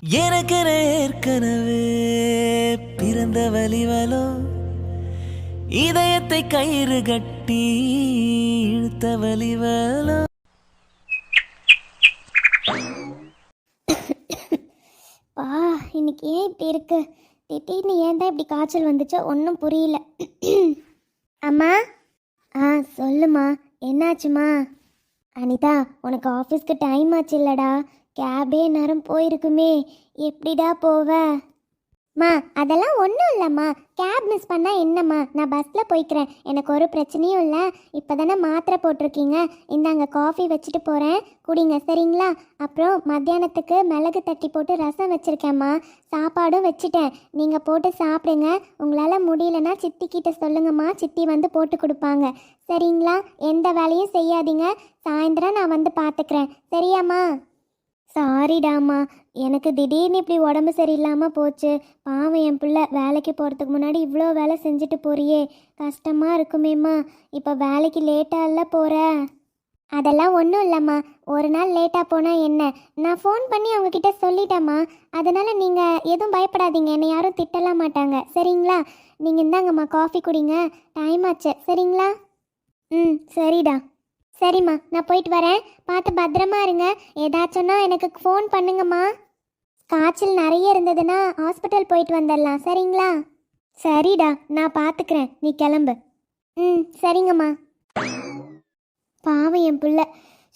எனக்கென ஏற்கனவே பிறந்த வலிவலோ, இதயத்தை கயிறு கட்டி இழுத்த வலிவலோ. பா, இன்னைக்கு ஏன் இப்படி இருக்கு? திடீர்னு ஏன் தான் இப்படி காய்ச்சல் வந்துச்சோ ஒன்றும் புரியல. அம்மா. சொல்லுமா, என்னாச்சுமா? அனிதா, உனக்கு ஆஃபீஸ்க்கு டைம் ஆச்சு இல்லடா, கேபே நேரம் போயிருக்குமே, எப்படிடா போவ? மா, அதெல்லாம் ஒன்றும் இல்லைம்மா, கேப் மிஸ் பண்ணால் என்னம்மா, நான் பஸ்ஸில் போய்க்கிறேன், எனக்கு ஒரு பிரச்சனையும் இல்லை. இப்போ தானே மாத்திரை போட்டிருக்கீங்க, இந்தாங்க காஃபி வச்சுட்டு போகிறேன், குடிங்க சரிங்களா? அப்புறம் மத்தியானத்துக்கு மிளகு தட்டி போட்டு ரசம் வச்சுருக்கேம்மா, சாப்பாடும் வச்சுட்டேன், நீங்கள் போட்டு சாப்பிடுங்க. உங்களால் முடியலன்னா சித்திக்கிட்ட சொல்லுங்கம்மா, சித்தி வந்து போட்டு கொடுப்பாங்க சரிங்களா? எந்த வேலையும் செய்யாதீங்க, சாயந்தரம் நான் வந்து பார்த்துக்கிறேன் சரியாம்மா? சாரிடாம்மா, எனக்கு திடீர்னு இப்படி உடம்பு சரியில்லாமல் போச்சு. பாவம் என் பிள்ளை, வேலைக்கு போகிறதுக்கு முன்னாடி இவ்வளோ வேலை செஞ்சுட்டு போறியே, கஷ்டமாக இருக்குமேம்மா. இப்போ வேலைக்கு லேட்டாக இல்லை போகிற? அதெல்லாம் ஒன்றும் இல்லைம்மா, ஒரு நாள் லேட்டாக போனால் என்ன, நான் ஃபோன் பண்ணி அவங்கக்கிட்ட சொல்லிட்டேம்மா. அதனால் நீங்கள் எதுவும் பயப்படாதீங்க, என்னை யாரும் திட்டலாம் மாட்டாங்க சரிங்களா? நீங்கள் இந்தாங்கம்மா காஃபி குடிங்க, டைம் ஆச்சு சரிங்களா? சரிடா. சரிம்மா, நான் போயிட்டு வரேன், பார்த்து பத்திரமா இருங்க. ஏதாச்சும்னா எனக்கு ஃபோன் பண்ணுங்கம்மா. காய்ச்சல் நிறைய இருந்ததுன்னா ஹாஸ்பிட்டல் போயிட்டு வந்துடலாம் சரிங்களா? சரிடா, நான் பார்த்துக்கிறேன், நீ கிளம்பு. சரிங்கம்மா. பாவம் என் பிள்ளை,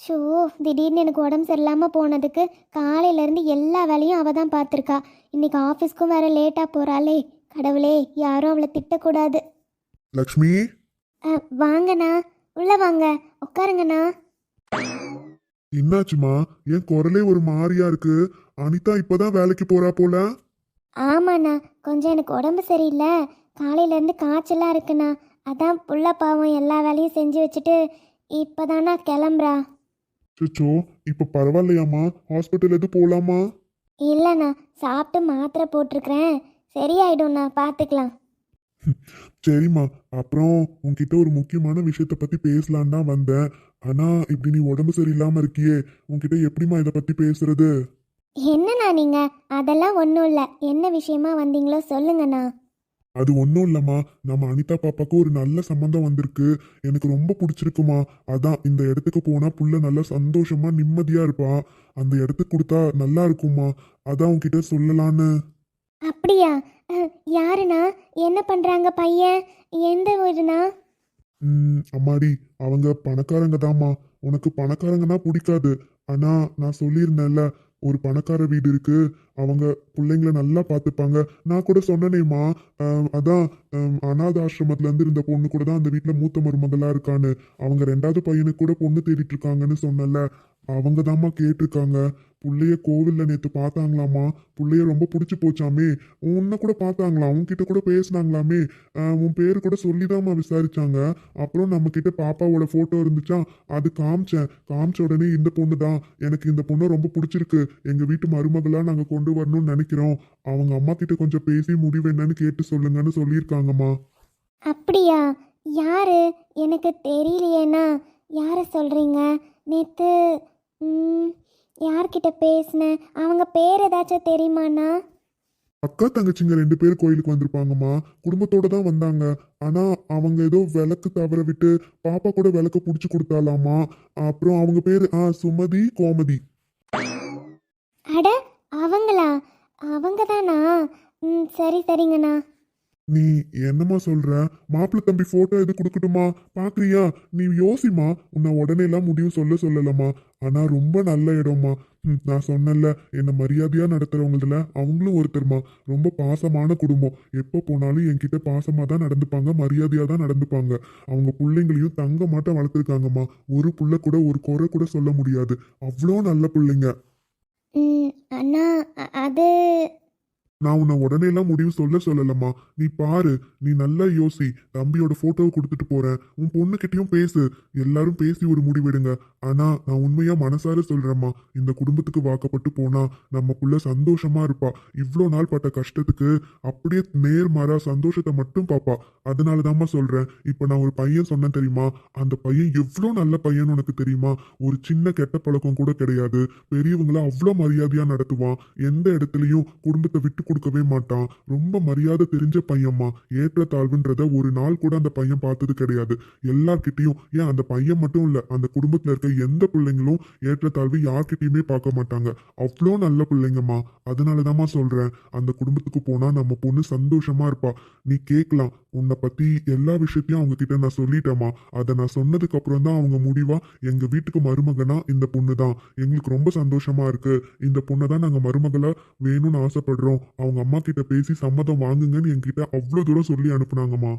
ஷோ, திடீர்னு எனக்கு உடம்பு சரியில்லாமல் போனதுக்கு காலையிலேருந்து எல்லா வேலையும் அவள் தான் பார்த்துருக்கா. இன்னைக்கு ஆஃபீஸ்க்கும் வேற லேட்டாக போகிறாளே, கடவுளே, யாரும் அவளை திட்டக்கூடாது. லக்ஷ்மி. வாங்கண்ணா, உள்ள வாங்க, உட்காருங்கண்ணா. என்னாச்சுமா, என் குரலே ஒரு மாதிரியா இருக்கு? அனிதா இப்பதான் வேலைக்கு போறா போல. ஆமாண்ணா, கொஞ்சம் எனக்கு உடம்பு சரியில்லை, காலையிலேருந்து காய்ச்சலாக இருக்குண்ணா, அதான் புள்ள பாவம் எல்லா வேலையும் செஞ்சு வச்சுட்டு இப்போதாண்ணா கிளம்புறா. சச்சோ, இப்ப பரவாயில்லையாம்மா? ஹாஸ்பிட்டல் எது போலாமா? இல்லைண்ணா, சாப்பிட்டு மாத்திரை போட்டிருக்கிறேன், சரியாயிடும்ண்ணா, பார்த்துக்கலாம். சரிம்மா, அப்புறம் உன்கிட்ட ஒரு முக்கியமான விஷயத்த பத்தி பேசலான் தான் வந்தேன். ஆனா இப்படி நீ உடம்பு சரியில்லாம இருக்கியே, உன்கிட்ட எப்படிம்மா இதை பத்தி பேசுறது? என்னண்ணா நீங்கள், அதெல்லாம் ஒன்றும் இல்லை, என்ன விஷயமா வந்தீங்களோ சொல்லுங்கண்ணா. அது ஒன்றும் இல்லைம்மா, நம்ம அனிதா பாப்பாக்கு ஒரு நல்ல சம்மந்தம் வந்திருக்கு, எனக்கு ரொம்ப பிடிச்சிருக்குமா. அதான் இந்த இடத்துக்கு போனா புள்ள நல்லா சந்தோஷமா நிம்மதியா இருப்பா, அந்த இடத்துக்கு கொடுத்தா நல்லா இருக்குமா, அதான் உன்கிட்ட சொல்லலான்னு. அப்படியா? யாருண்ணா? என்ன பண்ணுறாங்க பையன்? எந்த ஊருண்ணா? அம்மாடி, அவங்க பணக்காரங்க தாம்மா. உனக்கு பணக்காரங்கன்னா பிடிக்காது, ஆனா நான் சொல்லியிருந்தேன்ல, ஒரு பணக்கார வீடு இருக்கு, அவங்க பிள்ளைங்களை நல்லா பார்த்துப்பாங்க. நான் கூட சொன்னனேம்மா, அதான் அனாத ஆசிரமத்துல இருந்து இருந்த பொண்ணு கூட தான் அந்த வீட்டில் மூத்த மருமகளா இருக்கான்னு, அவங்க ரெண்டாவது பையனுக்கு கூட பொண்ணு தேடிட்டு இருக்காங்கன்னு சொன்னல, அவங்க தாம்மா கேட்டிருக்காங்க. புள்ளைய கோவில்ல நேத்து பார்த்தாங்களாமா, புள்ளைய ரொம்ப பிடிச்சி போச்சாமே, உன்னை கூட பார்த்தாங்களாம், உன்கிட்ட கூட பேசினாங்களாமே, உன் பேரு கூட சொல்லிதாம்மா விசாரிச்சாங்க. அப்புறம் நம்ம கிட்ட பாப்பாவோட போட்டோ இருந்துச்சா, அது காமிச்ச உடனே இந்த பொண்ணு தான், எனக்கு இந்த பொண்ணை ரொம்ப பிடிச்சிருக்கு, எங்க வீட்டு மருமகளா நாங்க கொண்டு வரணும்னு நினைக்கிறோம், அவங்க அம்மா கிட்ட கொஞ்சம் பேசி முடிவு என்னன்னு கேட்டு சொல்லுங்கன்னு சொல்லியிருக்காங்கம்மா. அப்படியா? யாரு? எனக்கு தெரியலையேண்ணா, யாரை சொல்கிறீங்க? நேற்று யார்கிட்ட பேசினேன்? அவங்க பேர் ஏதாச்சும் தெரியுமாண்ணா? அக்கா தங்கச்சிங்க 2 பேர் கோயிலுக்கு வந்திருப்பாங்கம்மா, குடும்பத்தோட தான் வந்தாங்க. ஆனா அவங்க ஏதோ விளக்கு தவற விட்டு பாப்பா கூட விளக்கு புடிச்சு கொடுத்தாலாமா. அப்புறம் அவங்க பேரு சுமதி கோமதி. அட, அவங்களா? அவங்க தானா? சரி சரிங்கண்ணா. நீ என்னம்மா சொல்ற? மாப்பிள்ளை தம்பி போட்டோ எது கொடுக்கட்டுமா? பாக்குறியா? நீ யோசிமா, உன்னை உடனே எல்லாம் முடிவு சொல்லலம்மா, ஆனா ரொம்ப நல்ல இடம்மா. நான் சொன்னல, என்ன மரியாதையா நடத்துறவங்களதுல அவங்களும் ஒருத்தர்மா, ரொம்ப பாசமான குடும்பம், எப்போ போனாலும் என்கிட்ட பாசமா தான் நடந்துப்பாங்க, மரியாதையா தான் நடந்துப்பாங்க. அவங்க பிள்ளைங்களையும் தங்க மாட்ட வளர்த்துருக்காங்கம்மா, ஒரு புள்ள கூட ஒரு குறை கூட சொல்ல முடியாது, அவ்வளோ நல்ல பிள்ளைங்க. அண்ணா, அது நான் உன்னை உடனே எல்லாம் முடிவு சொல்லலம்மா. நீ பாரு, நீ நல்லா யோசி. தம்பியோட போட்டோவை கொடுத்துட்டு போறேன். உன் பொண்ணுகிட்டயும் பேசு. எல்லாரும் பேசி ஒரு முடிவெடுங்க. ஆனா நான் உண்மையா மனசார சொல்றேம்மா, இந்த குடும்பத்துக்கு வாக்கப்பட்டு போனா நம்ம புள்ள சந்தோஷமா இருப்பா. இவ்வளோ நாள் பட்ட கஷ்டத்துக்கு அப்படியே நேர்மாறா சந்தோஷத்தை மட்டும் பாப்பா. அதனாலதாம்மா சொல்றேன். இப்ப நான் ஒரு பையன் சொன்னேன் தெரியுமா, அந்த பையன் எவ்வளோ நல்ல பையன் உனக்கு தெரியுமா? ஒரு சின்ன கெட்ட பழக்கம் கூட கிடையாது. பெரியவங்கள அவ்வளோ மரியாதையா நடத்துவான். எந்த இடத்துலயும் குடும்பத்தை விட்டு கொடுக்கவே மாட்டான். ரொம்ப மரியாதை தெரிஞ்ச பையன்மா. ஏற்றத்தாழ்வுன்றத ஒரு நாள் கூட அந்த பையன் பார்த்தது கிடையாது. எல்லார்கிட்டயும், ஏன் அந்த பையன் மட்டும் இல்ல, அந்த குடும்பத்துல இருக்க எந்த பிள்ளைங்களும் ஏற்றத்தாழ்வு யார்கிட்டயுமே பார்க்க மாட்டாங்க. அவ்வளோ நல்ல பிள்ளைங்கம்மா. அதனாலதாம்மா சொல்றேன், அந்த குடும்பத்துக்கு போனா நம்ம பொண்ணு சந்தோஷமா இருப்பா. நீ கேட்கலாம், உன்னை பத்தி எல்லா விஷயத்தையும் அவங்க கிட்ட நான் சொல்லிட்டேம்மா. அதை நான் சொன்னதுக்கு அப்புறம் தான் அவங்க முடிவா எங்க வீட்டுக்கு மருமகனா இந்த பொண்ணு தான், எங்களுக்கு ரொம்ப சந்தோஷமா இருக்கு, இந்த பொண்ணை தான் நாங்க மருமகளா வேணும்னு ஆசைப்படுறோம், அவங்க அம்மா கிட்ட பேசி சம்மதம் வாங்குங்கன்னு என்கிட்ட அவ்வளோ தூரம் சொல்லி அனுப்புனாங்கம்மா.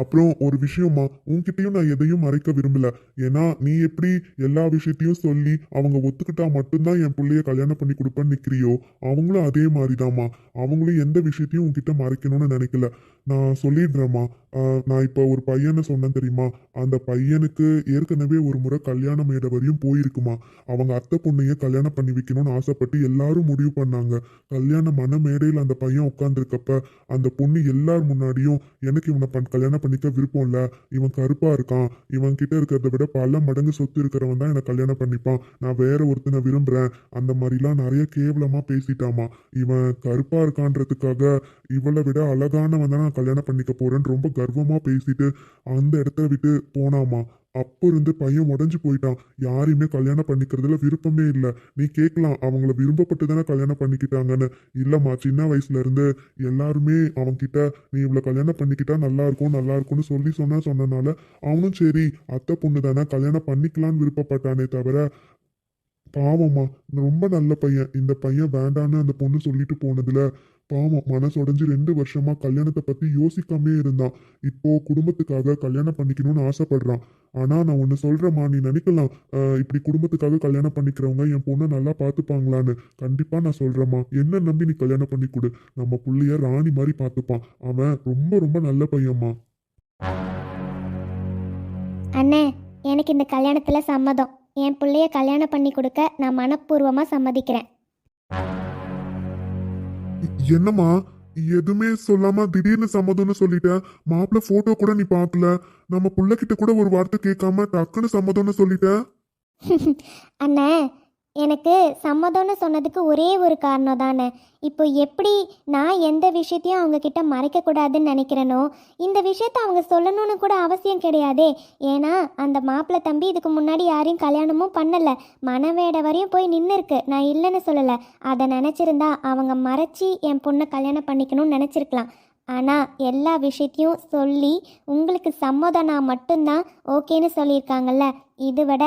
அப்புறம் ஒரு விஷயமா, உன்கிட்டயும் நான் எதையும் மறைக்க விரும்பல. ஏன்னா நீ எப்படி எல்லா விஷயத்தையும் சொல்லி அவங்க ஒத்துக்கிட்டா மட்டும்தான் என் பிள்ளைய கல்யாணம் பண்ணி கொடுப்பேன்னு நிக்கிறியோ, அவங்களும் அதே மாதிரிதாம்மா. அவங்களும் எந்த விஷயத்தையும் உன்கிட்ட மறைக்கணும்னு நினைக்கல. நான் சொல்லிடுறேம்மா. நான் இப்போ ஒரு பையனை சொன்னேன் தெரியுமா, அந்த பையனுக்கு ஏற்கனவே ஒரு முறை கல்யாண மேடை வரையும் போயிருக்குமா. அவங்க அத்தை பொண்ணையே கல்யாணம் பண்ணி வைக்கணும்னு ஆசைப்பட்டு எல்லாரும் முடிவு பண்ணாங்க. கல்யாண மன மேடையில் அந்த பையன் உட்காந்துருக்கப்ப அந்த பொண்ணு எல்லார் முன்னாடியும், எனக்கு இவனை கல்யாணம் பண்ணிக்க விருப்பம் இல்லை, இவன் கருப்பா இருக்கான், இவன் கிட்ட இருக்கிறத விட பல மடங்கு சொத்து இருக்கிறவன் தான் என்னை கல்யாணம் பண்ணிப்பான், நான் வேற ஒருத்தனை விரும்புறேன், அந்த மாதிரிலாம் நிறைய கேவலமா பேசிட்டாமா. இவன் கருப்பா இருக்கான்றதுக்காக இவளை விட அழகானவன் தான் நான் கல்யாணம் பண்ணிக்க போறேன்னு ரொம்ப கர்வமா பேசிட்டு அந்த இடத்த விட்டு போனாமா. அப்போ இருந்து பையன் உடஞ்சு போயிட்டான். யாரையுமே கல்யாணம் பண்ணிக்கிறதுல விருப்பமே இல்லை. நீ கேட்கலாம், அவங்கள விரும்பப்பட்டு தானே கல்யாணம் பண்ணிக்கிட்டாங்கன்னு. இல்லம்மா, சின்ன வயசுல இருந்து எல்லாருமே அவன்கிட்ட நீ இவ்வளோ கல்யாணம் பண்ணிக்கிட்டா நல்லா இருக்கும் நல்லா இருக்கும்னு சொன்னனால அவனும் சரி அத்தை பொண்ணு தானே கல்யாணம் பண்ணிக்கலான்னு விருப்பப்பட்டானே தவிர, பாவம்மா, ரொம்ப நல்ல பையன். இந்த பையன் வேண்டான்னு அந்த பொண்ணு சொல்லிட்டு போனதுல பாவம் மனசுடைஞ்சு 2 வருஷமா கல்யாணத்தை பத்தி யோசிக்காமே இருந்தான். இப்போ குடும்பத்துக்காக கல்யாணம் பண்ணிக்கணும்னு ஆசைப்படுறான். ஆனா நான் ஒன்று சொல்றேம்மா, நீ நினைக்கலாம் இப்படி குடும்பத்துக்காக கல்யாணம் பண்ணிக்கிறவங்க என் பொண்ணை நல்லா பார்த்துப்பாங்களான்னு. கண்டிப்பா நான் சொல்றேம்மா, என்ன நம்பி நீ கல்யாணம் பண்ணி கொடு. நம்ம புள்ளைய ராணி மாதிரி பார்த்துப்பான். அவன் ரொம்ப ரொம்ப நல்ல பையன்மா. அண்ணே, எனக்கு இந்த கல்யாணத்தில் சம்மதம். என் பிள்ளைய கல்யாணம் பண்ணி கொடுக்க நான் மனப்பூர்வமாக சம்மதிக்கிறேன். என்னம்மா, எதுவுமே சொல்லாம திடீர்னு சம்மதம்னு சொல்லிட்ட? மாப்பிள்ள போட்டோ கூட நீ பார்க்கல, நம்ம புள்ளகிட்ட கூட ஒரு வார்த்தை கேட்காம டக்குன்னு சம்மதம்னு சொல்லிட்ட. அண்ணே, எனக்கு சம்மதம்னு சொன்னதுக்கு ஒரே ஒரு காரணம் தானே. இப்போ எப்படி நான் எந்த விஷயத்தையும் அவங்கக்கிட்ட மறைக்கக்கூடாதுன்னு நினைக்கிறேனோ, இந்த விஷயத்த அவங்க சொல்லணும்னு கூட அவசியம் கிடையாதே. ஏன்னா அந்த மாப்பிள்ளை தம்பி இதுக்கு முன்னாடி யாரையும் கல்யாணமும் பண்ணலை, மனவேடை வரையும் போய் நின்று இருக்கு. நான் இல்லைன்னு சொல்லலை. அதை நினச்சிருந்தா அவங்க மறைச்சி என் பொண்ணை கல்யாணம் பண்ணிக்கணும்னு நினச்சிருக்கலாம். ஆனால் எல்லா விஷயத்தையும் சொல்லி உங்களுக்கு சம்மதம்னா மட்டும்தான் ஓகேன்னு சொல்லியிருக்காங்கல்ல. இதை விட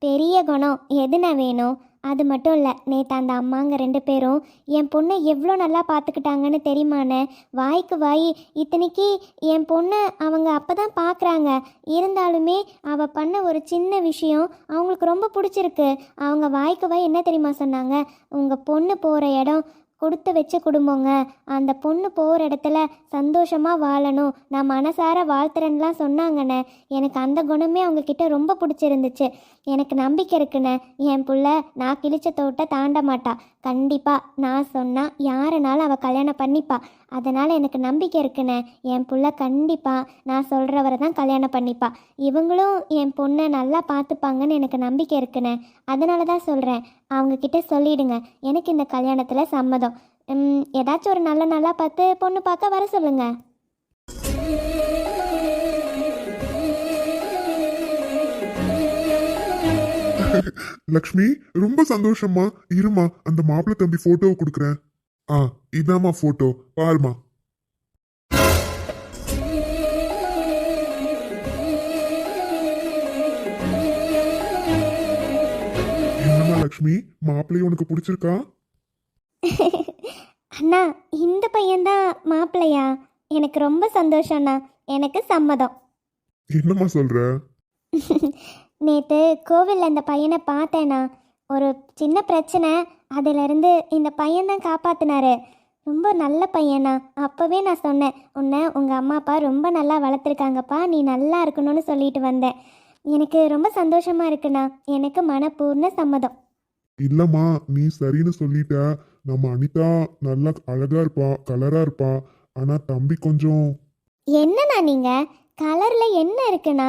பெரிய குணம் எதுனா வேணும்? அது மட்டும் இல்லை, நேற்று அந்த அம்மாங்க 2 பேரும் என் பொண்ணை எவ்வளோ நல்லா பார்த்துக்கிட்டாங்கன்னு தெரியுமாண்ணே. வாய்க்கு வாய். இத்தனைக்கு என் பொண்ணை அவங்க அப்போ தான் பார்க்குறாங்க. இருந்தாலுமே அவள் பண்ண ஒரு சின்ன விஷயம் அவங்களுக்கு ரொம்ப பிடிச்சிருக்கு. அவங்க வாய்க்கு வாய் என்ன தெரியுமா சொன்னாங்க? உங்கள் பொண்ணு போகிற இடம் கொடுத்து வச்ச குடும்பங்க, அந்த பொண்ணு போகிற இடத்துல சந்தோஷமாக வாழணும், நான் மனசார வாழ்த்துறேன்லாம் சொன்னாங்கண்ணே. எனக்கு அந்த குணமே அவங்கக்கிட்ட ரொம்ப பிடிச்சிருந்துச்சு. எனக்கு நம்பிக்கை இருக்குண்ணே, என் புள்ள நான் கிழிச்ச தோட்ட தாண்ட மாட்டா. கண்டிப்பாக நான் சொன்னால் யாருனாலும் அவள் கல்யாணம் பண்ணிப்பா. அதனால் எனக்கு நம்பிக்கை இருக்குண்ணே, என் புள்ள கண்டிப்பாக நான் சொல்கிறவரை தான் கல்யாணம் பண்ணிப்பா. இவங்களும் என் பொண்ணை நல்லா பார்த்துப்பாங்கன்னு எனக்கு நம்பிக்கை இருக்குண்ணே. அதனால தான் சொல்கிறேன், அவங்கக்கிட்ட சொல்லிடுங்க எனக்கு இந்த கல்யாணத்தில் சம்மதம். ஏதாச்சும் ஒரு நல்ல நாளாக பார்த்து பொண்ணு பார்க்க வர சொல்லுங்க. லக்ஷ்மி, ரொம்ப சந்தோஷமா. இருமா, அந்த மாப்பிள்ளை தம்பி போட்டோவை கொடுக்குறேன். இதாம்மா போட்டோ, பாருமா. என்னம்மா லக்ஷ்மி, மாப்பிள்ளைய உனக்கு பிடிச்சிருக்கா? அண்ணா, இந்த பையன்தான் மாப்பிள்ளையா? எனக்கு ரொம்ப சந்தோஷம் அண்ணா, எனக்கு சம்மதம். என்னம்மா சொல்ற? நேற்று கோவிலில் அந்த பையனை பார்த்தேண்ணா. ஒரு சின்ன பிரச்சனை, அதிலிருந்து இந்த பையன்தான் காப்பாத்தினாரு. ரொம்ப நல்ல பையனா. அப்போவே நான் சொன்னேன், உன்னை உங்கள் அம்மா அப்பா ரொம்ப நல்லா வளர்த்துருக்காங்கப்பா, நீ நல்லா இருக்கணும்னு சொல்லிட்டு வந்தேன். எனக்கு ரொம்ப சந்தோஷமாக இருக்குண்ணா. எனக்கு மனப்பூர்ண சம்மதம். இல்லம்மா, நீ சரின்னு சொல்லிட்ட. நம்ம அனிதா நல்லா அழகா இருப்பா, கலரா இருப்பா. ஆனா தம்பி கொஞ்சம். என்னண்ணா நீங்கள் கலரில் என்ன இருக்குண்ணா?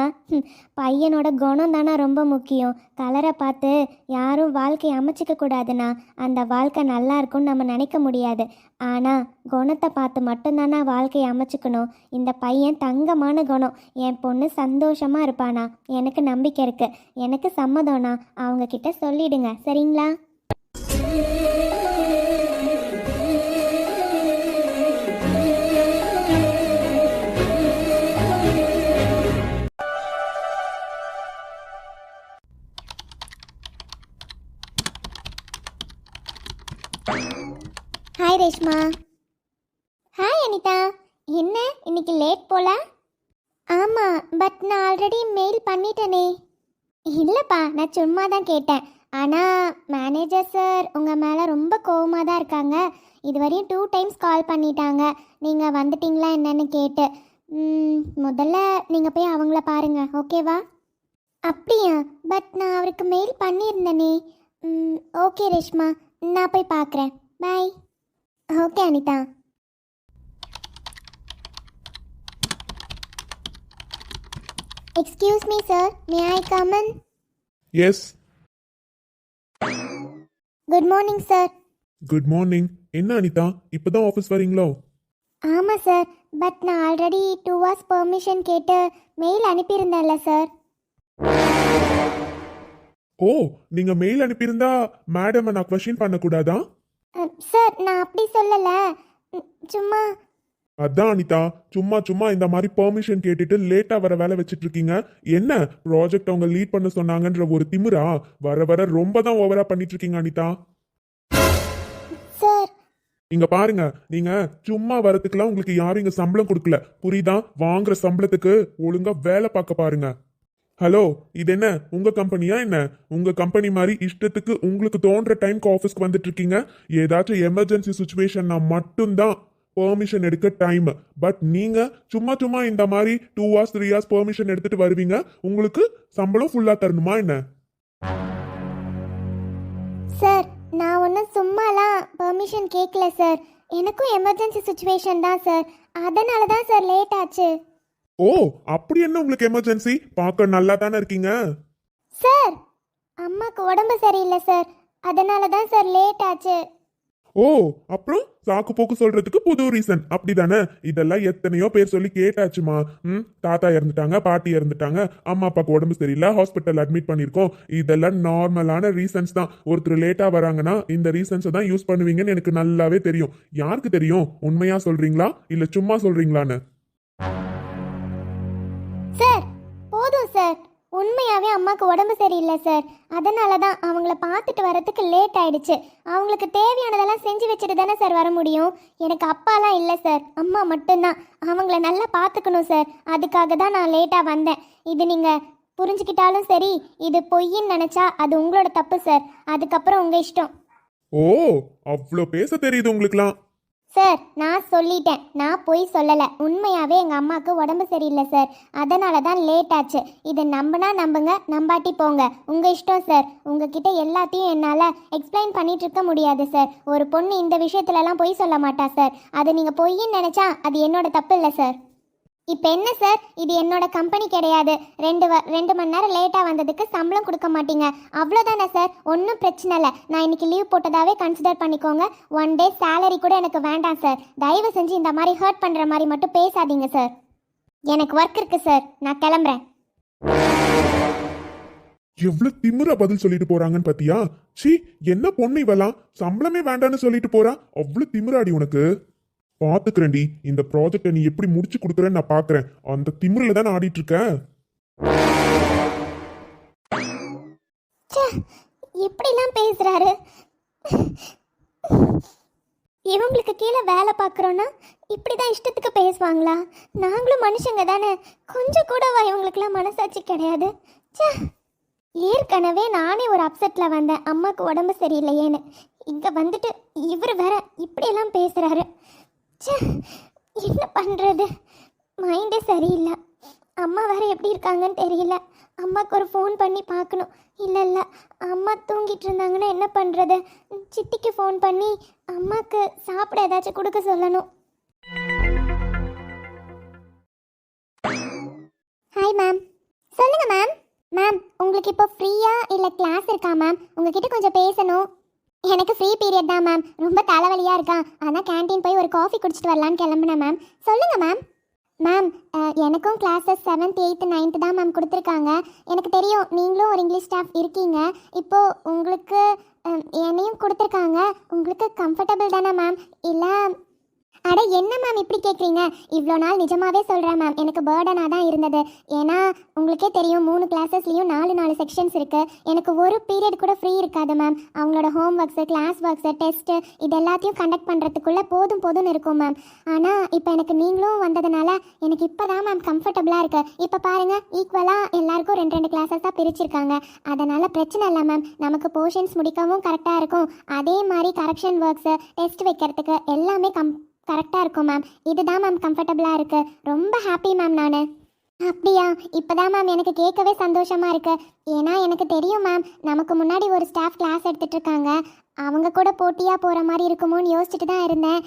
பையனோட குணம் தானே ரொம்ப முக்கியம். கலரை பார்த்து யாரும் வாழ்க்கையை அமைச்சிக்க கூடாதுண்ணா. அந்த வாழ்க்கை நல்லா இருக்கும்னு நம்ம நினைக்க முடியாது. ஆனால் குணத்தை பார்த்து மட்டும்தானா வாழ்க்கையை அமைச்சிக்கணும். இந்த பையன் தங்கமான குணம். என் பொண்ணு சந்தோஷமாக இருப்பானா. எனக்கு நம்பிக்கை இருக்குது. எனக்கு சம்மதம்ண்ணா. அவங்கக்கிட்ட சொல்லிடுங்க, சரிங்களா? ஹாய் ரேஷ்மா. ஹாய் அனிதா. என்ன இன்னைக்கு லேட் போல? ஆமாம், பட் நான் ஆல்ரெடி மெயில் பண்ணிட்டேனே. இல்லைப்பா, நான் சும்மா தான் கேட்டேன். ஆனால் மேனேஜர் சார் உங்கள் மேலே ரொம்ப கோவமாக தான் இருக்காங்க. இதுவரையும் 2 டைம்ஸ் கால் பண்ணிட்டாங்க நீங்கள் வந்துட்டீங்களா என்னன்னு கேட்டு. முதல்ல நீங்கள் போய் அவங்கள பாருங்கள், ஓகேவா? அப்படியா? பட் நான் அவருக்கு மெயில் பண்ணியிருந்தேனே. ஓகே ரேஷ்மா, நான் போய் பார்க்குறேன். Bye. Okay Anita. Excuse me sir, may I come in? Yes. Good morning sir. Good morning. என்ன அனிதா, இப்பதான் ஆஃபீஸ் வரீங்களோ? ஆமாம் சார், பட் நான் ஆல்ரெடி 2 hours பெர்மிஷன் கேட்டு மெயில் அனுப்பியிருந்தேன்ல சார். ஓ, நீங்க மெயில் அனுப்பியிருந்தா மேடம் நான் கொஸ்டின் பண்ணக்கூடாதா? சார் நான் அப்படி சொல்லலை. சும்மா. அதான் அனிதா, சும்மா சும்மா இந்த மாதிரி பெர்மிஷன் கேட்டுட்டு லேட்டா வர வேலை வச்சிட்டு இருக்கீங்க. என்ன ப்ராஜெக்ட் அவங்க லீட் பண்ண சொன்னாங்கன்ற ஒரு திமிரா? வர வர ரொம்ப தான் ஓவரா பண்ணிட்டு இருக்கீங்க அனிதா. சார் இங்க பாருங்க, நீங்க சும்மா வரதுக்குலாம் உங்களுக்கு யாரும் இங்க சம்பளம் கொடுக்கல, புரியுதா? வாங்குற சம்பளத்துக்கு ஒழுங்கா வேலை பார்க்க பாருங்க. ஹலோ, இது என்ன உங்க கம்பெனியா என்ன? உங்க கம்பெனி மாதிரி இஷ்டத்துக்கு உங்களுக்கு தோன்ற டைம்க்கு ஆஃபீஸ்க்கு வந்துட்டு இருக்கீங்க. ஏதாச்சும் எமர்ஜென்சி சுச்சுவேஷன்னா மட்டும்தான் பெர்மிஷன் எடுக்க டைம். பட் நீங்க சும்மா சும்மா இந்த மாதிரி 2 hours 3 hours பெர்மிஷன் எடுத்துட்டு வருவீங்க. உங்களுக்கு சம்பளம் ஃபுல்லா தரணுமா என்ன? சார் நான் ஒன்றும் சும்மாலாம் பெர்மிஷன் கேட்கல சார். எனக்கும் எமர்ஜென்சி சுச்சுவேஷன் தான் சார். அதனால தான் சார் லேட் ஆச்சு. ஓ, அப்படி என்ன உங்களுக்கு எமர்ஜென்சி? பார்க்க நல்லா தானே இருக்கீங்க. சார் அம்மாக்கு உடம்பு சரியில்லை சார், அதனால தான் சார் லேட் ஆச்சு. ஓ, அப்புறம் சாக்கு போக்கு சொல்றதுக்கு புது ரீசன் அப்படிதானே? இதெல்லாம் எத்தனையோ பேர் சொல்லி கேட்டாச்சுமா. தாத்தா இறந்துட்டாங்க, பாட்டி இறந்துட்டாங்க, அம்மா அப்பாவுக்கு உடம்பு சரியில்லை, ஹாஸ்பிட்டல் அட்மிட் பண்ணிருக்கோம். இதெல்லாம் நார்மலான ரீசன்ஸ் தான். ஒருத்தர் லேட்டா வராங்கன்னா இந்த ரீசன்ஸை தான் யூஸ் பண்ணுவீங்கன்னு எனக்கு நல்லாவே தெரியும். யாருக்கு தெரியும்? உண்மையா சொல்றீங்களா இல்ல சும்மா சொல்றீங்களான்னு? சார் போதும் சார், உண்மையாகவே அம்மாவுக்கு உடம்பு சரியில்லை சார். அதனால தான் அவங்கள பார்த்துட்டு வரதுக்கு லேட் ஆயிடுச்சு. அவங்களுக்கு தேவையானதெல்லாம் செஞ்சு வச்சுட்டு தானே சார் வர முடியும். எனக்கு அப்பாலாம் இல்லை சார், அம்மா மட்டும்தான். அவங்கள நல்லா பார்த்துக்கணும் சார். அதுக்காக தான் நான் லேட்டாக வந்தேன். இது நீங்கள் புரிஞ்சுக்கிட்டாலும் சரி, இது பொய்ன்னு நினச்சா அது உங்களோட தப்பு சார். அதுக்கப்புறம் உங்கள் இஷ்டம். ஓ, அவ்வளோ பேச தெரியுது உங்களுக்குலாம். சார் நான் சொல்லிட்டேன், நான் பொய் சொல்லலை. உண்மையாகவே எங்கள் அம்மாவுக்கு உடம்பு சரியில்லை சார், அதனால தான் லேட் ஆச்சு. இதை நம்பினா நம்புங்க, நம்பாட்டி போங்க, உங்கள் இஷ்டம் சார். உங்ககிட்ட எல்லாத்தையும் என்னால் எக்ஸ்பிளைன் பண்ணிட்டு இருக்க முடியாது சார். ஒரு பொண்ணு இந்த விஷயத்துலலாம் பொய் சொல்ல மாட்டா சார். அது நீங்கள் பொய்ன்னு நினச்சா அது என்னோட தப்பு இல்லை சார். இப்போ என்ன சார், இது என்னோட கம்பெனி கிடையாது. 2 மணி நேரம் லேட்டாக வந்ததுக்கு சம்பளம் கொடுக்க மாட்டீங்க, அவ்வளோதானே சார். ஒன்றும் பிரச்சனை இல்லை. நான் இன்னைக்கு லீவ் போட்டதாவே கன்சிடர் பண்ணிக்கோங்க. 1 day சேலரி கூட எனக்கு வேண்டாம் சார். தயவு செஞ்சு இந்த மாதிரி ஹர்ட் பண்ணுற மாதிரி மட்டும் பேசாதீங்க சார். எனக்கு ஒர்க் இருக்கு சார், நான் கிளம்புறேன். எவ்வளவு திமிரா பதில் சொல்லிட்டு போறாங்கன்னு பாத்தியா? சி, என்ன பொண்ணு இவெல்லாம்? சம்பளமே வேண்டான்னு சொல்லிட்டு போறா. அவ்வளவு திமிராடி உனக்கு. பாத்துக்கிறேன்டி, இந்த ப்ராஜெக்டை நீ எப்படி முடிச்சு கொடுக்குறேன்னு நான் பாக்குறேன். அந்த திமிரில தான் ஆடிட்டு இருக்க. எப்படிலாம் பேசுறாரு. இவங்களுக்கு கீழே வேலை பார்க்குறோன்னா இப்படி தான் இஷ்டத்துக்கு பேசுவாங்களா? நாங்களும் மனுஷங்க தானே, கொஞ்சம் கூடவா இவங்களுக்குலாம் மனசாட்சி கிடையாது? ஏற்கனவே நானே ஒரு அப்செட்டில் வந்தேன், அம்மாவுக்கு உடம்பு சரியில்லையேன்னு. இங்கே வந்துட்டு இவர் வேற இப்படியெல்லாம் பேசுகிறாரு. ச்சே, என்ன பண்ணுறது? மைண்டே சரியில்லை. அம்மா வேற எப்படி இருக்காங்கன்னு தெரியல. அம்மாவுக்கு ஒரு ஃபோன் பண்ணி பார்க்கணும். இல்லை இல்லை, அம்மா தூங்கிட்டு இருந்தாங்கன்னா என்ன பண்ணுறது? சித்திக்கு ஃபோன் பண்ணி அம்மாவுக்கு சாப்பிட ஏதாச்சும் கொடுக்க சொல்லணும். Hi ma'am. சொல்லுங்கள் மேம். மேம், உங்களுக்கு இப்போ ஃப்ரீயா இல்லை கிளாஸ் இருக்கா மேம்? உங்ககிட்ட கொஞ்சம் பேசணும். எனக்கு ஃப்ரீ பீரியட் தான் மேம். ரொம்ப தலைவலியாக இருக்கா, அதான் கேண்டீன் போய் ஒரு காஃபி குடிச்சிட்டு வரலான்னு கிளம்புனேன் மேம். சொல்லுங்கள் மேம். மேம், எனக்கும் கிளாஸஸ் 7th 8th 9th தான் மேம் கொடுத்துருக்காங்க. எனக்கு தெரியும் நீங்களும் ஒரு இங்கிலீஷ் ஸ்டாஃப் இருக்கீங்க. இப்போது உங்களுக்கு என்னையும் கொடுத்துருக்காங்க. உங்களுக்கு கம்ஃபர்டபுள் தானே மேம்? இல்லை, அட என்ன மேம் இப்படி கேட்குறீங்க? இவ்வளோ நாள் நிஜமாகவே சொல்கிறேன் மேம், எனக்கு பேர்டனாக தான் இருந்தது. ஏன்னா உங்களுக்கே தெரியும் 3 கிளாஸஸ்லேயும் 4 செக்ஷன்ஸ் இருக்குது. எனக்கு ஒரு பீரியட் கூட ஃப்ரீ இருக்காது மேம். அவங்களோட home works, class works, test இது எல்லாத்தையும் கண்டக்ட் பண்ணுறதுக்குள்ளே போதும்னு இருக்கும் மேம். ஆனால் இப்போ எனக்கு நீங்களும் வந்ததுனால எனக்கு இப்போ தான் மேம் கம்ஃபர்டபுளாக இருக்குது. இப்போ பாருங்கள், ஈக்குவலாக எல்லாருக்கும் 2 கிளாஸஸ் தான் பிரிச்சிருக்காங்க. அதனால் பிரச்சனை இல்லை மேம். நமக்கு போர்ஷன்ஸ் முடிக்கவும் கரெக்டாக இருக்கும். அதே மாதிரி கரெக்ஷன் ஒர்க்ஸு, டெஸ்ட் வைக்கிறதுக்கு எல்லாமே கரெக்டாக இருக்கும் மேம். இதுதான் மேம் கம்ஃபர்டபுளாக இருக்குது. ரொம்ப ஹாப்பி மேம் நான். அப்படியா? இப்போ தான் மேம் எனக்கு கேட்கவே சந்தோஷமாக இருக்குது. ஏன்னா எனக்கு தெரியும் மேம், நமக்கு முன்னாடி ஒரு ஸ்டாஃப் கிளாஸ் எடுத்துகிட்டு இருக்காங்க. அவங்க கூட போட்டியாக போகிற மாதிரி இருக்குமோன்னு யோசிச்சுட்டு தான் இருந்தேன்.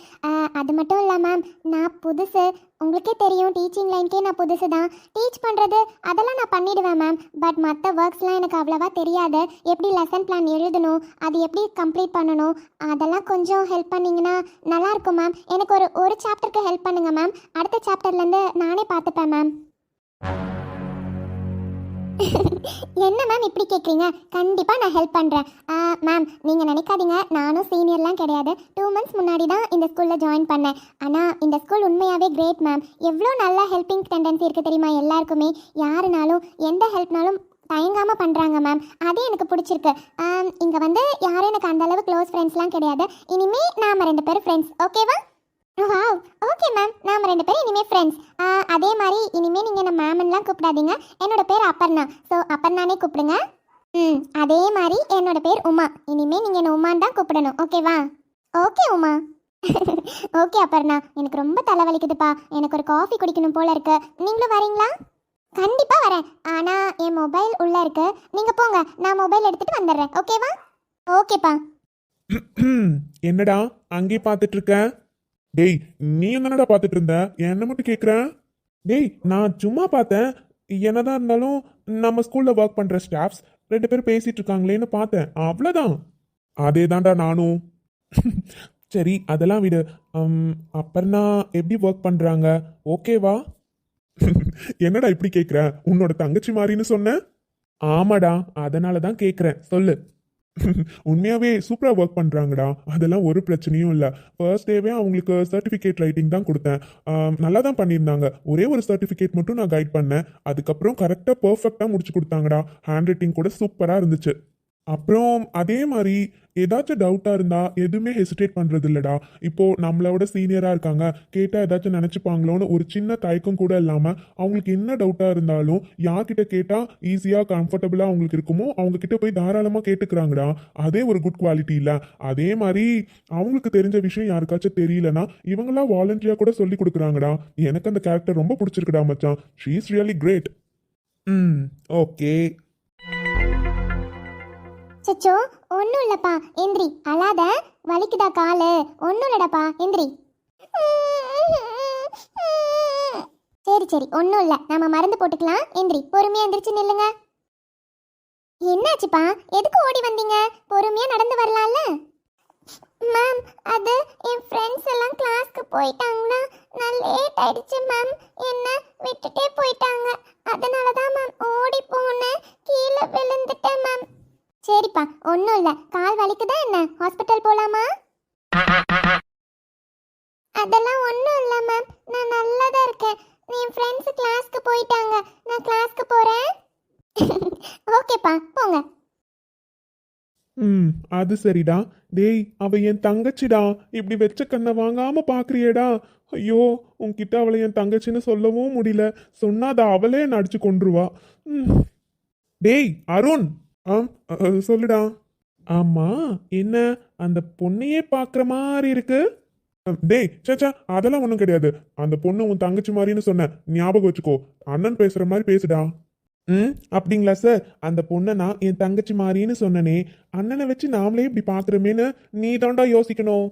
அது மட்டும் இல்லை மேம், நான் புதுசு. உங்களுக்கே தெரியும் டீச்சிங் லைனுக்கே நான் புதுசு தான். டீச் பண்ணுறது அதெல்லாம் நான் பண்ணிவிடுவேன் மேம். பட் மற்ற ஒர்க்ஸ்லாம் எனக்கு அவ்வளோவா தெரியாது. எப்படி லெசன் பிளான் எழுதணும், அது எப்படி கம்ப்ளீட் பண்ணணும், அதெல்லாம் கொஞ்சம் ஹெல்ப் பண்ணிங்கன்னா நல்லாயிருக்கும் மேம். எனக்கு ஒரு சாப்டருக்கு ஹெல்ப் பண்ணுங்கள் மேம். அடுத்த சாப்டர்லேருந்து நானே பார்த்துப்பேன் மேம். என்ன மேம் இப்படி கேட்குறீங்க? கண்டிப்பாக நான் ஹெல்ப் பண்ணுறேன் மேம். நீங்கள் நினைக்காதீங்க, நானும் சீனியர்லாம் கிடையாது. 2 months முன்னாடி தான் இந்த ஸ்கூலில் ஜாயின் பண்ணேன். ஆனால் இந்த ஸ்கூல் உண்மையாகவே கிரேட் மேம். எவ்வளோ நல்ல ஹெல்பிங் டெண்டன்சி இருக்குது தெரியுமா எல்லாருக்குமே. யாருனாலும் எந்த ஹெல்ப்னாலும் தயங்காமல் பண்ணுறாங்க மேம். அதே எனக்கு பிடிச்சிருக்கு. இங்கே வந்து யாரும் எனக்கு அந்தளவு க்ளோஸ் ஃப்ரெண்ட்ஸ்லாம் கிடையாது. இனிமேல் நாம் 2 பேரும் ஃப்ரெண்ட்ஸ், ஓகேவா? Wow, okay ma'am. நாம் 2 பேரும் இனிமேல் ஃப்ரெண்ட்ஸ். அதே மாதிரி இனிமேல் நீங்கள் என்ன மேம்லாம் கூப்பிடாதீங்க. என்னோட பேர் அப்பர்ணா, ஸோ அப்பர்ணானே கூப்பிடுங்க. அதே மாதிரி என்னோட பேர் உமா. இனிமேல் நீங்கள் என்ன உமான் தான் கூப்பிடணும், ஓகேவா? ஓகே உமா. ஓகே அப்பர்ணா, எனக்கு ரொம்ப தலைவலிக்குதுப்பா. எனக்கு ஒரு காஃபி குடிக்கணும் போல இருக்கு. நீங்களும் வரீங்களா? கண்டிப்பாக வரேன். ஆனால் என் மொபைல் உள்ளே இருக்கு. நீங்கள் போங்க, நான் மொபைல் எடுத்துகிட்டு வந்துடுறேன், ஓகேவா? ஓகேப்பா. என்னடா அங்கே பார்த்துட்டு இருக்க? டேய், நீ என்னடா பார்த்துட்டு இருந்த? என்ன மட்டும் கேட்குறேன்? டேய், நான் சும்மா பார்த்தேன். என்னதான் இருந்தாலும் நம்ம ஸ்கூல்ல ஒர்க் பண்ற ஸ்டாஃப்ஸ் 2 பேரும் பேசிட்டு இருக்காங்களேன்னு பார்த்தேன், அவ்வளோதான். அதே தான்டா நானும். சரி, அதெல்லாம் விடு. அப்பர்னா எப்படி ஒர்க் பண்றாங்க, ஓகேவா? என்னடா இப்படி கேட்குற? உன்னோட தங்கச்சி மாதிரின்னு சொன்ன? ஆமாடா, அதனால தான் கேட்குறேன், சொல்லு. உண்மையாவே சூப்பரா ஒர்க் பண்றாங்கடா. அதெல்லாம் ஒரு பிரச்சனையும் இல்லை. ஃபர்ஸ்ட் டேவே அவங்களுக்கு சர்டிஃபிகேட் ரைட்டிங் தான் கொடுத்தேன். நல்லா தான் பண்ணியிருந்தாங்க. ஒரே ஒரு சர்டிஃபிகேட் மட்டும் நான் கைட் பண்ணேன். அதுக்கப்புறம் கரெக்டாக பர்ஃபெக்டாக முடிச்சு கொடுத்தாங்கடா. ஹேண்ட் ரைட்டிங் கூட சூப்பராக இருந்துச்சு. அப்புறம் அதே மாதிரி ஏதாச்சும் டவுட்டாக இருந்தால் எதுவுமே ஹெசிடேட் பண்ணுறது இல்லைடா. இப்போது நம்மளோட சீனியராக இருக்காங்க, கேட்டால் ஏதாச்சும் நினச்சிப்பாங்களோன்னு ஒரு சின்ன தயக்கம் கூட இல்லாமல் அவங்களுக்கு என்ன டவுட்டாக இருந்தாலும் யார்கிட்ட கேட்டால் ஈஸியாக கம்ஃபர்டபுளாக அவங்களுக்கு இருக்குமோ அவங்கக்கிட்ட போய் தாராளமாக கேட்டுக்கிறாங்கடா. அதே ஒரு குட் குவாலிட்டி இல்லை? அதே மாதிரி அவங்களுக்கு தெரிஞ்ச விஷயம் யாருக்காச்சும் தெரியலனா இவங்களா வாலண்டியாக கூட சொல்லி கொடுக்குறாங்கடா. எனக்கு அந்த கேரக்டர் ரொம்ப பிடிச்சிருக்குடா மச்சான். She is really great. Okay. சச்சோ, ஒன்றும் இல்லைப்பா, எந்திரி. அழாத, வலிக்குதா காலு? ஒன்றும் இல்லைடாப்பா, எந்திரி. சரி, ஒன்றும் இல்லை, நம்ம மருந்து போட்டுக்கலாம். எந்திரி, பொறுமையாக எந்திரிச்சு நில்லுங்க. என்னாச்சுப்பா, எதுக்கு ஓடி வந்தீங்க? பொறுமையாக நடந்து வரலாம்ல. மேம், அது என் ஃப்ரெண்ட்ஸ் எல்லாம் கிளாஸ்க்கு போயிட்டாங்கன்னா நான் லேட் ஆயிடுச்சு மேம். என்ன விட்டுட்டே போயிட்டாங்க. அதனால தான் மேம் ஓடி போனேன், கீழே விழுந்துட்டேன் மேம். சரிப்பா, ஒன்றும் இல்லை. கால் வலிக்குதா என்ன? ஹாஸ்பிட்டல் போகலாமா? அதெல்லாம் ஒன்றும் இல்லை மேம், நான் நல்லா தான் இருக்கேன். என் ஃப்ரெண்ட்ஸு கிளாஸ்க்கு போயிட்டாங்க, நான் கிளாஸ்க்கு போகிறேன். ஓகேப்பா, போங்க. அது சரிடா. டேய், அவ என் தங்கச்சிடா. இப்படி வெச்ச கண்ணை வாங்காம பாக்குறியேடா. ஐயோ, உன்கிட்ட அவளை என் தங்கச்சின்னு சொல்லவும் முடியல. சொன்னாத அவளே என்ன அடிச்சு கொன்றுவா. டேய் அருண். சொல்லுடா. ஆமா, என்ன அந்த பொண்ணையே பாக்குற மாதிரி இருக்கு? டேய் சேச்சா, அதெல்லாம் ஒண்ணும் கிடையாது. அந்த பொண்ணு உன் தங்கச்சி மாதிரின்னு சொன்ன, ஞாபகம் வச்சுக்கோ. அண்ணன் பேசுற மாதிரி பேசுடா. அப்படிங்களா சார்? அந்த பொண்ணை நான் என் தங்கச்சி மாதிரின்னு சொன்னனே, அண்ணனை வச்சு நாமளே இப்படி பாக்குறமேன்னு நீ தாண்டா யோசிக்கணும்.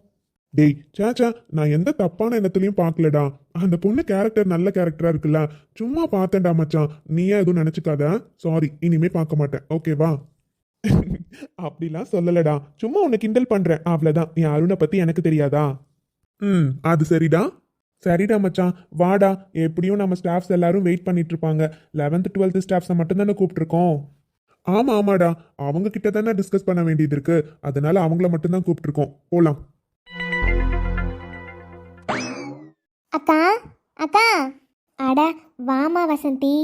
டேய் சேச்சா, நான் எந்த தப்பான எண்ணத்துலயும் பார்க்கலடா. அந்த பொண்ணு கேரக்டர் நல்ல கேரக்டரா இருக்குல்ல, சும்மா பார்த்தேன்டா மச்சான். நீயே எதுவும் நினைச்சுக்காத. சாரி, இனிமே பார்க்க மாட்டேன், ஓகேவா? அப்படிலாம் சொல்லலடா, சும்மா உன்னை கிண்டல் பண்றேன், அவ்வளவுதான். என் அருணை பத்தி எனக்கு தெரியாதா? அது சரிடா. சரிடா மச்சான், வாடா. எப்படியும் நம்ம ஸ்டாஃப்ஸ் எல்லாரும் வெயிட் பண்ணிட்டு இருப்பாங்க. 11th 12th ஸ்டாஃப்ஸை மட்டும் தானே கூப்பிட்டுருக்கோம். ஆமாடா, அவங்க கிட்ட தானே டிஸ்கஸ் பண்ண வேண்டியது இருக்கு. அதனால அவங்கள மட்டும் தான் கூப்பிட்டுருக்கோம். போலாம். அக்கா அக்கா, அட வாமா வசந்தி.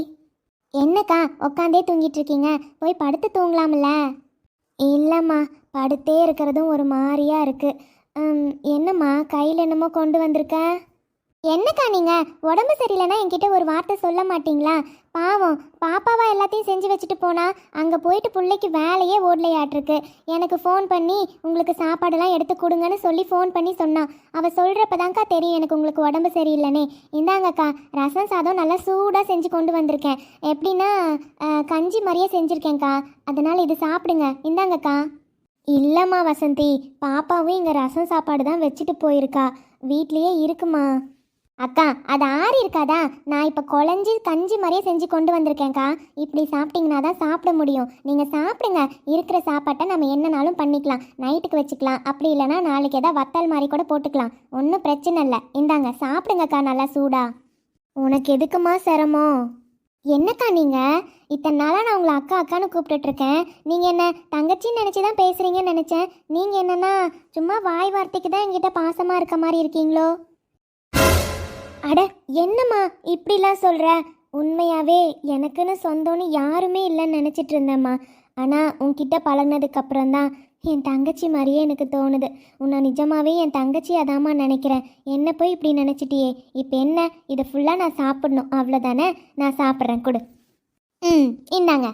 என்னக்கா உட்காந்தே தூங்கிட்டு இருக்கீங்க? போய் படுத்து தூங்கலாம்ல? இல்லைம்மா, படுத்தே இருக்கிறதும் ஒரு மாதிரியா இருக்கு. என்னம்மா கையில் என்னமோ கொண்டு வந்திருக்க? என்னக்கா நீங்கள் உடம்பு சரியில்லைன்னா என்கிட்ட ஒரு வார்த்தை சொல்ல மாட்டீங்களா? பாவம் பாப்பாவா எல்லாத்தையும் செஞ்சு வச்சுட்டு போனா, அங்கே போயிட்டு பிள்ளைக்கு வேலையே ஓடலையாட்டிருக்கு. எனக்கு ஃபோன் பண்ணி உங்களுக்கு சாப்பாடெல்லாம் எடுத்து கொடுங்கன்னு சொல்லி ஃபோன் பண்ணி சொன்னான். அவள் சொல்கிறப்பதாங்க்கா தெரியும் எனக்கு உங்களுக்கு உடம்பு சரியில்லைனே. இந்தாங்கக்கா, ரசம் சாதம் நல்லா சூடாக செஞ்சு கொண்டு வந்திருக்கேன். எப்படின்னா கஞ்சி மாதிரியே செஞ்சுருக்கேன்க்கா, அதனால் இது சாப்பிடுங்க. இந்தாங்கக்கா. இல்லைம்மா வசந்தி, பாப்பாவும் இங்கே ரசம் சாப்பாடு தான் வச்சுட்டு போயிருக்கா, வீட்லேயே இருக்குமா. அக்கா, அது ஆறி இருக்காதா? நான் இப்போ குழஞ்சி கஞ்சி மாதிரியே செஞ்சு கொண்டு வந்திருக்கேன்க்கா. இப்படி சாப்பிட்டீங்கன்னா தான் சாப்பிட முடியும். நீங்கள் சாப்பிடுங்க. இருக்கிற சாப்பாட்டை நம்ம என்னனாலும் பண்ணிக்கலாம். நைட்டுக்கு வச்சுக்கலாம், அப்படி இல்லைனா நாளைக்கு ஏதாவது வத்தல் மாதிரி கூட போட்டுக்கலாம். ஒன்றும் பிரச்சனை இல்லை. இந்தாங்க சாப்பிடுங்கக்கா, நல்லா சூடா. உனக்கு எதுக்குமா சிரமம்? என்னக்கா நீங்கள் இத்தனை நாளாக நான் உங்களை அக்கா அக்கான்னு கூப்பிட்டுட்ருக்கேன். நீங்கள் என்ன தங்கச்சின்னு நினச்சி தான் பேசுகிறீங்கன்னு நினச்சேன். நீங்கள் என்னன்னா சும்மா வாய் வார்த்தைக்கு தான் என்கிட்ட பாசமாக இருக்க மாதிரி இருக்கீங்களோ? அட என்னம்மா இப்படிலாம் சொல்கிற? உண்மையாகவே எனக்குன்னு சொந்தம்னு யாருமே இல்லைன்னு நினச்சிட்டு இருந்தேம்மா. ஆனால் உன்கிட்ட பழகினதுக்கப்புறம் தான் என் தங்கச்சி மாதிரியே எனக்கு தோணுது. உன்னை நிஜமாகவே என் தங்கச்சி அதாம்மா நினைக்கிறேன். என்ன போய் இப்படி நினச்சிட்டியே. இப்போ என்ன, இதை ஃபுல்லாக நான் சாப்பிடணும் அவ்வளோதானே? நான் சாப்பிட்றேன், கொடு. இந்தாங்க.